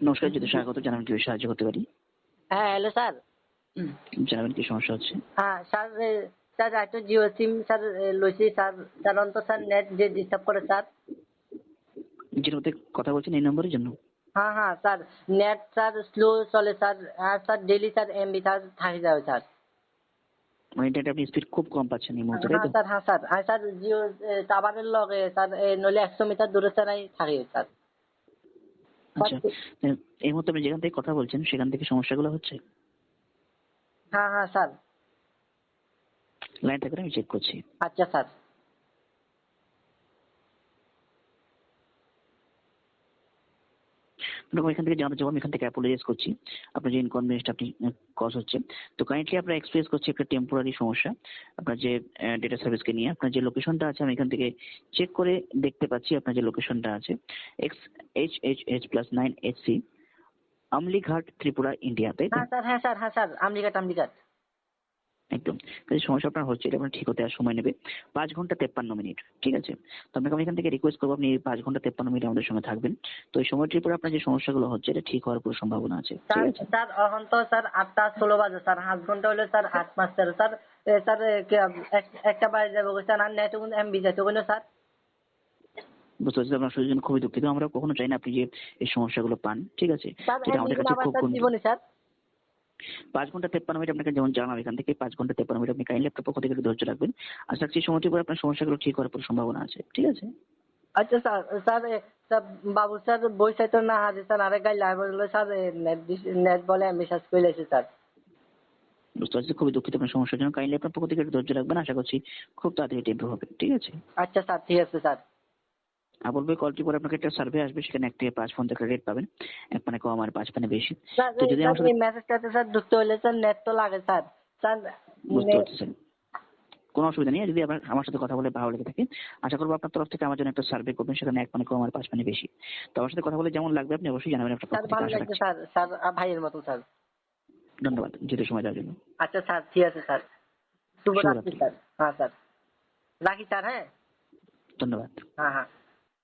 নমস্কার, যদি স্বাগত জানাবেন কিভাবে সাহায্য করতে পারি? হ্যাঁ, হ্যালো স্যার। জানাবেন কি সমস্যা হচ্ছে? হ্যাঁ, স্যার স্যার একটা জিও সিম স্যার লইছি স্যার। সাধারণত স্যার নেট যে ডিস্টার্ব করে স্যার। যেটার মধ্যে কথা বলছেন এই নম্বরের জন্য? হ্যাঁ, হ্যাঁ স্যার, নেট স্যার স্লো চলে স্যার। আর sir daily sir MB sir থাকি যায় স্যার। মানে ইন্টারনেট আপনি স্পিড খুব কম পাচ্ছেন এই মুহূর্তে, তাই হ্যাঁ তো? স্যার, হ্যাঁ স্যার। আর স্যার জিও টাওয়ারের লগে স্যার নইলে 100 মিটার দূরে স্যার থাকি স্যার। আচ্ছা, এই মুহূর্তে আপনি যেখান থেকে কথা বলছেন সেখান থেকে সমস্যাগুলো হচ্ছে? হ্যাঁ, হ্যাঁ স্যার। লাইন থাকলে আমি চেক করছি। আচ্ছা স্যার। এখান থেকে জানাতে চাবো, আমি এখান থেকে অ্যাপোলোজাইজ করছি আপনার যে ইনকনভিনিয়েন্সটা আপনি কজ হচ্ছে। তো কাইন্ডলি আমরা এক্সপ্রেস করছি একটা টেম্পোরারি সমস্যা আপনার যে ডেটা সার্ভিসকে নিয়ে। আপনার যে লোকেশনটা আছে আমি এখান থেকে চেক করে দেখতে পাচ্ছি আপনার যে লোকেশনটা আছে XHH+9HC, আমলিঘাট, ত্রিপুরা, ইন্ডিয়া, তাই তো? হ্যাঁ স্যার, হ্যাঁ স্যার, হ্যাঁ স্যার, আমলিঘাট। একদম। যে সমস্যা আপনার হচ্ছে এটা আপনার ঠিক হতে আর সময় নেবে 5 ঘন্টা 53 মিনিট। ঠিক আছে? তো আপনাকে আমি এখান থেকে রিকোয়েস্ট করবো আপনি 5 ঘন্টা 53 মিনিট আমাদের সঙ্গে থাকবেন। তো এই সময়টির পরে আপনার যে সমস্যাগুলো হচ্ছে এটা ঠিক হওয়ার পুরো সম্ভাবনা আছে। ঠিক স্যার আছে? স্যার এখন তো স্যার 8:16 বাজে স্যার। 5 ঘন্টা হলে স্যার 8 5 13 স্যার। স্যার একটা বাজে যাবো স্যার। আর নেট এমবি যাইতে বলে স্যার। বুঝতে পারছি, আপনার শরীরের জন্য খুবই দুঃখিত। আমরা কখনো চাই না আপনি যে এই সমস্যাগুলো পান। ঠিক আছে? স্যার যেটা এমবি আমাদের গুলো কাছে আবার খুব স্যার জীবনী স্যার। 5 ঘন্টা 53 মিনিট আপনাকে যেমন জানালাম এখান থেকে 5 ঘন্টা 53 মিনিট আপনি কাইন্ডলি আপনার পক্ষ থেকে একটু ধৈর্য রাখবেন। আশা রাখছি এই সময়টির পরে আপনার সমস্যাগুলো ঠিক হওয়ার পুরো সম্ভাবনা আছে। ঠিক আছে? আচ্ছা স্যার। স্যার স্যার বাবু স্যার বই চাইতো না হাজির স্যার। আরেক গাই লাইভ হলো স্যার। নেট বলে এমবি শেষ করে লাইছে স্যার। বুঝতে পারছি, খুবই দুঃখিত আপনার সমস্যার জন্য। কাইন্ডলি আপনার পক্ষ থেকে একটু ধৈর্য রাখবেন। আশা করছি খুব তাড়াতাড়ি এটা ইমপ্রুভ হবে। ঠিক আছে? আচ্ছা স্যার, ঠিক আছে স্যার। বলবে কলটির পরে আপনাকে একটা সার্ভে আসবে, সেখানে 1 থেকে 5 পর্যন্ত একটা রেট পাবেন। 1 মানে কম আর 5 মানে বেশি। স্যার তো যদি স্যার আমার সাথে এই মেসেজটাতে স্যার ঢুকতে হলে স্যার নেট তো লাগে স্যার। স্যার বুঝতে পারতেছেন, কোনো অসুবিধা নেই। যদি আবার আমার সাথে কথা বলে ভালো লেগে থাকে আশা করবো আপনার তরফ থেকে আমার জন্য একটা সার্ভে করবেন, সেখানে 1 মানে কম আর 5 মানে বেশি। তো আমার সাথে কথা বলে যেমন লাগবে আপনি অবশ্যই জানাবেন আপনার স্যার পক্ষ থেকে। ভালো আশা লাগছে রাখছি। স্যার। স্যার ভাইয়ের মতো স্যার। ধন্যবাদ যেতে সময় দেওয়ার জন্য। আচ্ছা স্যার, ঠিক আছে স্যার। শুভরাত্রি শুভরাত্রি। স্যার। হ্যাঁ স্যার, রাখি স্যার। হ্যাঁ, ধন্যবাদ। হ্যাঁ, হ্যাঁ।